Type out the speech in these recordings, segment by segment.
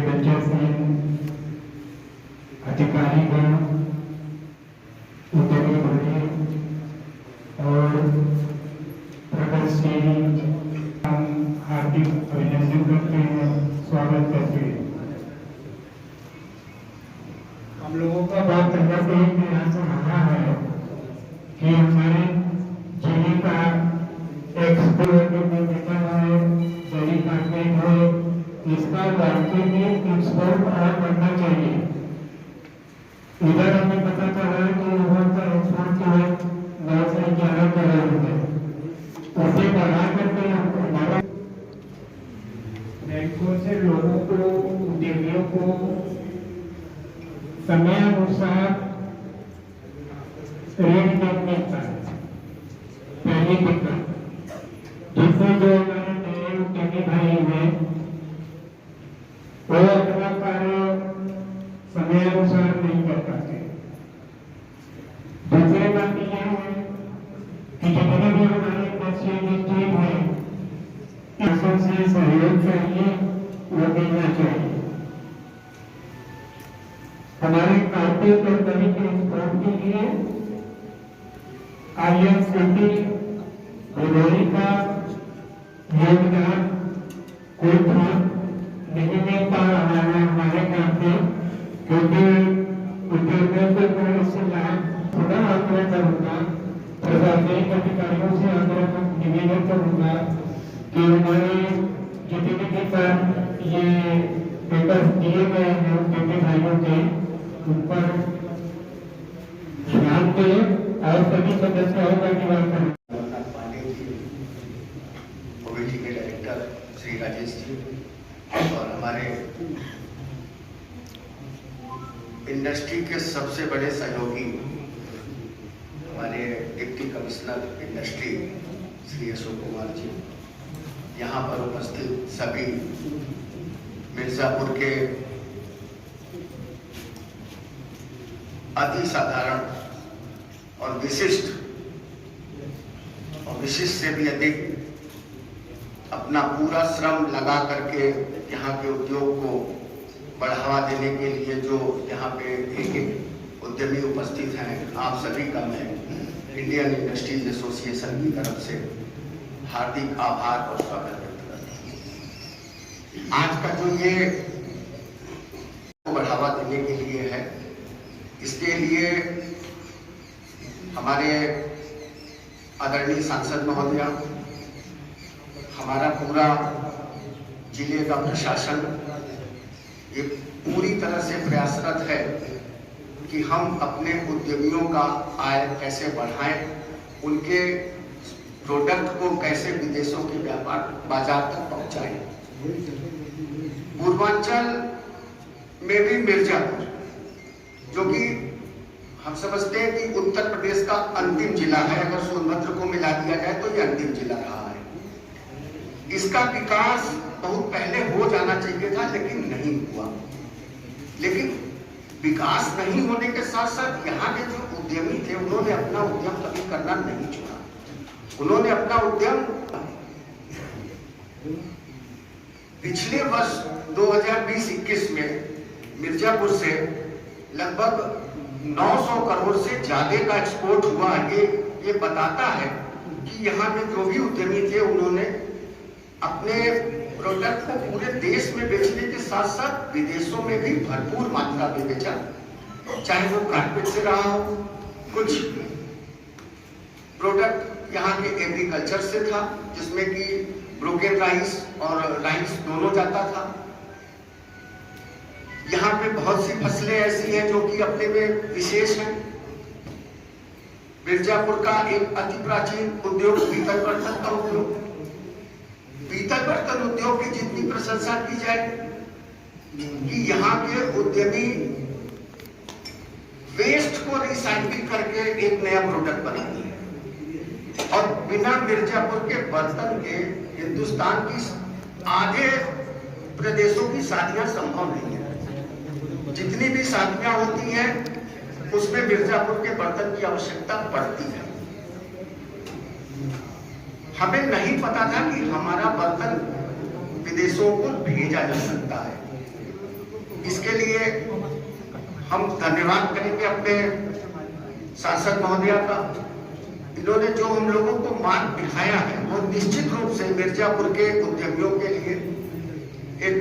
पीठासीन अधिकारीगण, उद्यमी बड़े और प्रगतिशील हम हार्दिक अभिनंदन करते हैं, स्वागत करते हैं। हम लोगों का बहुत पहले से ही प्रयास रहा है कि हमारे जिले का एक्सपो बेटा है, डेयरी मार्केट है, इसका वाकई में एक्सपोर्ट और बढ़ना चाहिए। इधर हमें पता चला कि यहाँ का एक्सपोर्ट जो है 9 से 11 करोड़ रुपए, उसे बढ़ा करके हमारा बैंकों से लोगों को, उद्यमियों को समय अनुसार ऋण नहीं मिलता है। पहली दिक्कत, जिससे जो हमारे नए उद्यमी भाई हैं वो अपना कार्य समय अनुसार नहीं कर पाते। दूसरी बात यह है कि जितने भी हमारे इंडस्ट्रियल टीम है, इसों से सहयोग चाहिए, वो मिलना चाहिए। हमारे कार्पेट और दरी के एक्सपोर्ट के लिए IFCT भदोही का योगदान कोई था नहीं मिल पा रहा है हमारे काम में, क्योंकि उद्योगों को कोई इससे लाभ थोड़ा आग्रह करूंगा, प्रशासनिक अधिकारियों से आग्रह निवेदन करूंगा कि हमारे जितने भी फर्म ये पेपर दिए गए हैं उद्योगी भाइयों के, उन पर ध्यान दें और सभी समस्याओं का निवारण करें। ओबीटी के डायरेक्टर श्री राजेश जी और हमारे इंडस्ट्री के सबसे बड़े सहयोगी हमारे deputy commissioner industry Shri Ashok Kumar ji, यहाँ पर उपस्थित सभी मिर्जापुर के अति साधारण और विशिष्ट से भी अधिक अपना पूरा श्रम लगा करके यहाँ के उद्योग को बढ़ावा देने के लिए जो यहाँ पे एक उद्यमी उपस्थित हैं, आप सभी का मैं इंडियन इंडस्ट्रीज एसोसिएशन की तरफ से हार्दिक आभार और स्वागत व्यक्त करता हूँ। आज का जो ये बढ़ावा देने के लिए है, इसके लिए हमारे आदरणीय सांसद महोदय, हमारा पूरा जिले का प्रशासन ये पूरी तरह से प्रयासरत है कि हम अपने उद्यमियों का आय कैसे बढ़ाएं, उनके प्रोडक्ट को कैसे विदेशों के व्यापार बाजार तक पहुंचाएं। पूर्वांचल में भी मिर्जापुर, जो कि हम समझते हैं कि उत्तर प्रदेश का अंतिम जिला है, अगर सोनभद्र को मिला दिया जाए तो ये अंतिम जिला रहा है। इसका विकास बहुत पहले हो जाना चाहिए था, लेकिन नहीं हुआ। लेकिन विकास नहीं होने के साथ साथ यहाँ के जो उद्यमी थे, उन्होंने अपना उद्यम कभी करना नहीं छोड़ा। उन्होंने अपना उद्यम पिछले वर्ष 2020-21 में मिर्जापुर से लगभग 900 करोड़ से ज्यादा का एक्सपोर्ट हुआ। ये बताता है कि यहाँ के जो भी उद्यमी थे, उन्होंने अपने प्रोडक्ट को पूरे देश में बेचने के साथ साथ विदेशों में भी भरपूर मात्रा में बेचा, चाहे वो कारपेट से रहा हो, कुछ प्रोडक्ट यहाँ के एग्रीकल्चर से था, जिसमें कि ब्रोकेन राइस और राइस दोनों जाता था। यहाँ पे बहुत सी फसलें ऐसी हैं जो कि अपने में विशेष हैं। मिर्जापुर का एक अति प्राचीन उद्योग पीतल बर्तन का उद्योग, पीतल बर्तन उद्योग की जितनी प्रशंसा की जाए कि यहाँ के उद्यमी वेस्ट को रिसाइकिल करके एक नया प्रोडक्ट बनाते हैं, और बिना मिर्जापुर के बर्तन के हिंदुस्तान की आधे प्रदेशों की शादियां संभव नहीं है। जितनी भी शादियां होती हैं उसमें मिर्जापुर के बर्तन की आवश्यकता पड़ती है। हमें नहीं पता था कि हमारा बर्तन विदेशों को भेजा जा सकता है। इसके लिए हम धन्यवाद करेंगे अपने सांसद महोदया का। इन्होंने जो हम लोगों को मार्ग दिखाया है वो निश्चित रूप से मिर्जापुर के उद्यमियों के लिए एक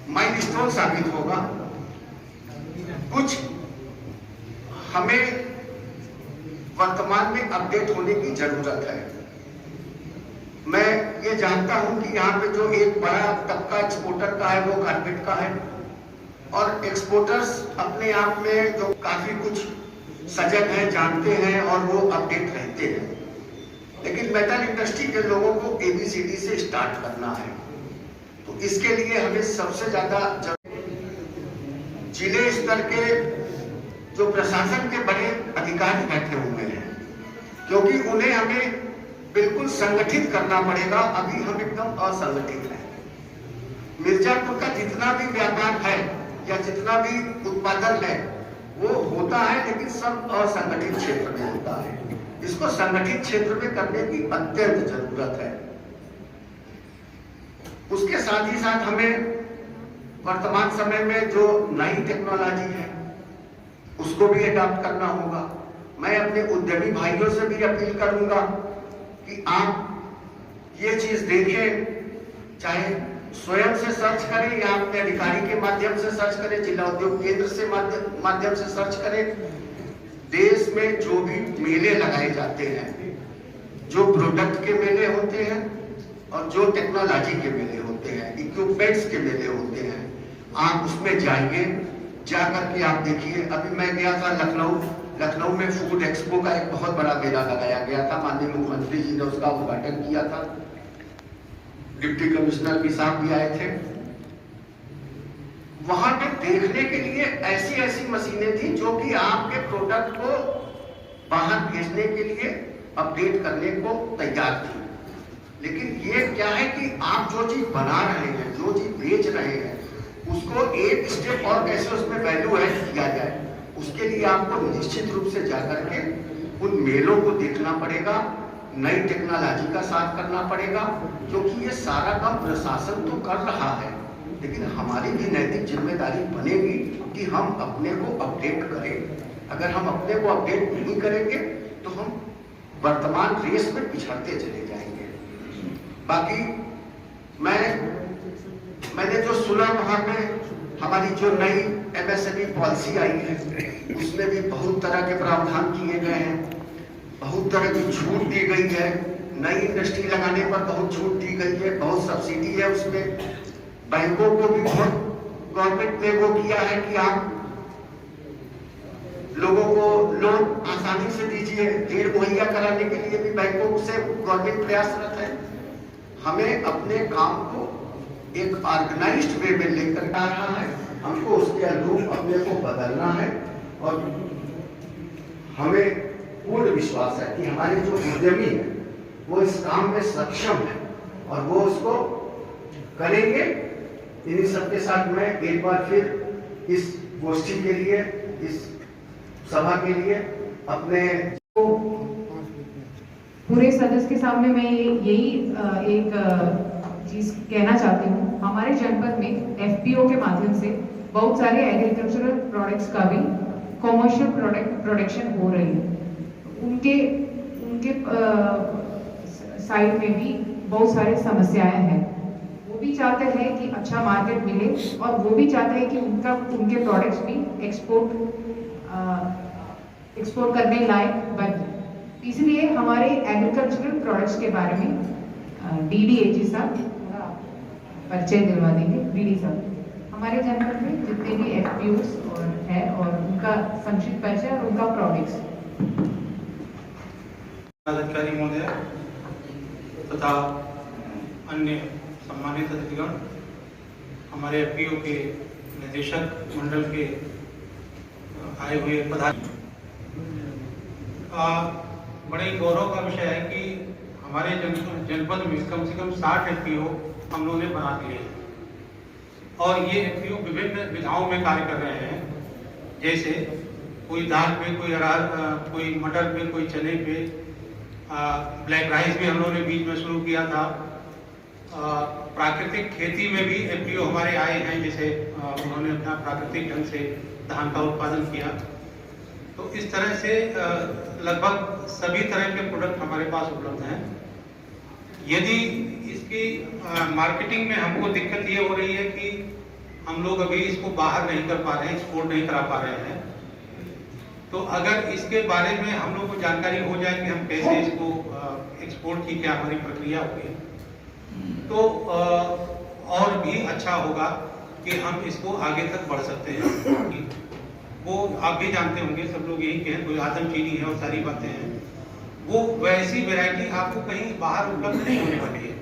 माइलस्टोन साबित होगा। कुछ हमें वर्तमान में अपडेट होने की जरूरत है। मैं ये जानता हूं कि यहाँ पे जो एक बड़ा तबका एक्सपोर्टर का है वो कारपेट का है, और एक्सपोर्टर्स अपने आप में जो काफी कुछ सजग हैं, जानते हैं और वो अपडेट रहते हैं। लेकिन मेटल इंडस्ट्री के लोगों को ABCD से स्टार्ट करना है, तो इसके लिए हमें सबसे ज्यादा जिले स्तर के जो प्रशासन के बड़े अधिकारी बैठे हुए हैं, क्योंकि उन्हें हमें बिल्कुल संगठित करना पड़ेगा। अभी हम एकदम असंगठित हैं। मिर्जापुर का जितना भी व्यापार है या जितना भी उत्पादन है वो होता है, लेकिन सब असंगठित क्षेत्र में होता है। इसको संगठित क्षेत्र में करने की अत्यंत जरूरत है। उसके साथ ही साथ हमें वर्तमान समय में जो नई टेक्नोलॉजी है उसको भी अडॉप्ट करना होगा। मैं अपने उद्यमी भाइयों से भी अपील करूंगा कि आप ये चीज देखें, चाहे स्वयं से सर्च करें या अपने अधिकारी के माध्यम से सर्च करें, जिला उद्योग केंद्र से माध्यम से सर्च करें। देश में जो भी मेले लगाए जाते हैं, जो प्रोडक्ट के मेले होते हैं और जो टेक्नोलॉजी के मेले होते हैं, इक्विपमेंट्स के मेले होते हैं, आप उसमें जाइए। जाकर के आप देखिए। अभी मैं गया था लखनऊ में फूड एक्सपो का एक बहुत बड़ा मेला लगाया गया था। माननीय मुख्यमंत्री जी ने उसका उद्घाटन किया था। डिप्टी कमिश्नर भी साहब भी आए थे। वहां पे देखने के लिए ऐसी ऐसी मशीनें थी जो कि आपके प्रोडक्ट को बाहर भेजने के लिए अपडेट करने को तैयार थी। लेकिन ये क्या है कि आप जो चीज बना रहे हैं, जो चीज बेच रहे हैं, उसको एक स्टेप और कैसे उसमें वैल्यू ऐड किया जाए, उसके लिए आपको निश्चित रूप से जाकर के उन मेलों को देखना पड़ेगा, नई टेक्नोलॉजी का साथ करना पड़ेगा। क्योंकि ये सारा काम प्रशासन तो कर रहा है, लेकिन हमारी भी नैतिक जिम्मेदारी बनेगी कि हम अपने को अपडेट करें। अगर हम अपने को अपडेट नहीं करेंगे तो हम वर्तमान रेस में पिछड़ते चले जाएंगे। बाकी मैंने जो सुना वहां पे हमारी जो नई MSME पॉलिसी आई है उसमें भी बहुत तरह के प्रावधान किए गए हैं, बहुत तरह की छूट दी गई है। नई इंडस्ट्री लगाने पर बहुत छूट दी गई है, बहुत सब्सिडी है उसमें। बैंकों को भी बहुत गवर्नमेंट ने वो किया है कि आप लोगों को लोन आसानी से दीजिए। ऋण मुहैया कराने के लिए भी बैंकों से गवर्नमेंट प्रयासरत है। हमें अपने काम को एक ऑर्गेनाइज्ड वे में लेकर आ रहा है, हमको उसके अनुरूप अपने को बदलना है। और हमें पूर्ण विश्वास है कि हमारे जो उद्यमी है वो इस काम में सक्षम है और वो उसको करेंगे। इन्हीं सबके साथ मैं एक बार फिर इस गोष्ठी के लिए, इस सभा के लिए अपने पूरे सदस्य के सामने मैं यही एक चीज कहना चाहती हूँ। हमारे जनपद में FPO के माध्यम से बहुत सारे एग्रीकल्चरल प्रोडक्ट्स का भी कॉमर्शियल प्रोडक्शन हो रही है। उनके साइड में भी बहुत सारी समस्याएं हैं। वो भी चाहते हैं कि अच्छा मार्केट मिले और वो भी चाहते हैं कि उनके प्रोडक्ट्स भी एक्सपोर्ट करने लायक बने। इसलिए हमारे एग्रीकल्चरल प्रोडक्ट्स के बारे में DDAG साहब परिचय दिलवा देंगे। DD साहब हमारे जनपद में जितने भी FPOs और है और उनका संक्षिप्त परिचय और उनका प्रोडक्ट्स। अधिकारी महोदय तथा अन्य सम्मानित अतिथिगण, हमारे FPO के निदेशक मंडल के आए हुए पदाधिकारी, बड़े गौरव का विषय है कि हमारे जनपद में कम से कम 60 FPO हम लोगों ने बना दिए और ये FPO विभिन्न विधाओं में कार्य कर रहे हैं। जैसे कोई दाल पे, कोई अरहर, कोई मटर पे, कोई चने पे, ब्लैक राइस भी हम लोगों ने बीच में शुरू किया था। प्राकृतिक खेती में भी एफपीओ हमारे आए हैं, जैसे उन्होंने अपना प्राकृतिक ढंग से धान का उत्पादन किया। तो इस तरह से लगभग सभी तरह के प्रोडक्ट हमारे पास उपलब्ध हैं। यदि इसकी मार्केटिंग में हमको दिक्कत ये हो रही है कि हम लोग अभी इसको बाहर नहीं कर पा रहे हैं, एक्सपोर्ट नहीं करा पा रहे हैं। तो अगर इसके बारे में हम लोग को जानकारी हो जाए कि हम कैसे इसको एक्सपोर्ट की क्या हमारी प्रक्रिया होगी, तो और भी अच्छा होगा कि हम इसको आगे तक बढ़ सकते हैं। वो आप भी जानते होंगे, सब लोग यही कहें, कोई आदम चीनी है और सारी बातें हैं, वो वैसी वैरायटी आपको कहीं बाहर उपलब्ध नहीं होने वाली है।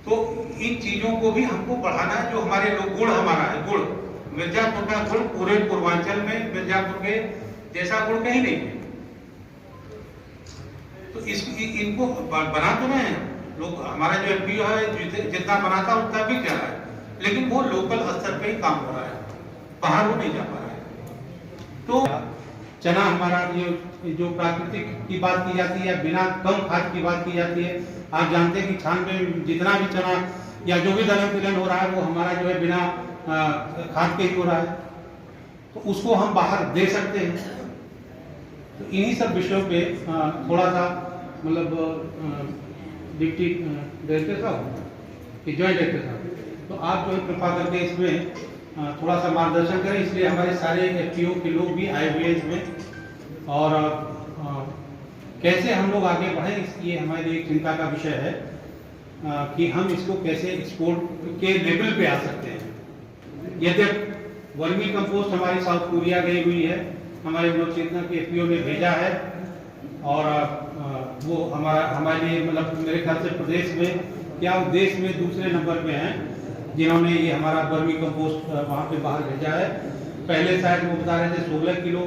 तो इन चीजों को भी हमको बढ़ाना है। जो हमारे लोग गुड़ हमारा है, गुड़ मिर्जापुर का गुड़ पूरे पूर्वांचल में मिर्जापुर के जैसा गुड़ कहीं नहीं है। तो इनको बना तो रहे हैं लोग, हमारा जो एफपीओ है जितना बनाता उतना बिक जा रहा है, लेकिन वो लोकल स्तर पे ही काम हो रहा है, बाहर वो नहीं जा पा रहा है। तो चना हमारा, ये जो प्राकृतिक की बात की जाती है, बिना कम खाद की बात की जाती है। आप जानते हैं कि छान में जितना भी चना या जो भी दलहन तिलहन हो रहा है वो हमारा जो है बिना खाद के ही हो रहा है, तो उसको हम बाहर दे सकते हैं। तो इन्हीं सब विषयों पे थोड़ा सा मतलब डिप्टी डायरेक्टर साहब कि जॉइंट डायरेक्टर साहब, तो आप जो है कृपा करके इसमें थोड़ा सा मार्गदर्शन करें। इसलिए हमारे सारे एफपीओ के लोग भी आए हुए इसमें, और कैसे हम लोग आगे बढ़ें ये हमारे लिए चिंता का विषय है कि हम इसको कैसे एक्सपोर्ट के लेवल पे आ सकते हैं। यद्यप वर्मी कंपोस्ट हमारी साउथ कोरिया गई हुई है, हमारे लोक चेतना के एफपीओ ने भेजा है, और वो हमारे लिए मतलब मेरे ख्याल से प्रदेश में क्या देश में दूसरे नंबर पे हैं जिन्होंने ये हमारा वर्मी कंपोस्ट वहाँ पे बाहर भेजा है। पहले शायद वो बता रहे थे 16 किलो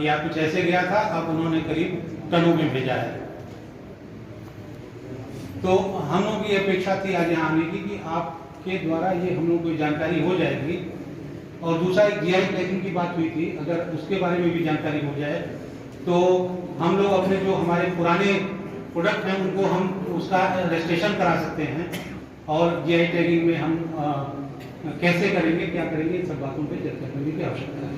या कुछ ऐसे गया था, अब उन्होंने करीब टनों में भेजा है। तो हम लोग की अपेक्षा थी आज यहाँ आने की कि आपके द्वारा ये हम लोग को जानकारी हो जाएगी। और दूसरा एक जीआई टैगिंग की बात हुई थी, अगर उसके बारे में भी जानकारी हो जाए तो हम लोग अपने जो हमारे पुराने प्रोडक्ट हैं उनको हम उसका रजिस्ट्रेशन करा सकते हैं, और जीआई टैगिंग में हम कैसे करेंगे क्या करेंगे इन सब बातों पे चर्चा करने की आवश्यकता है।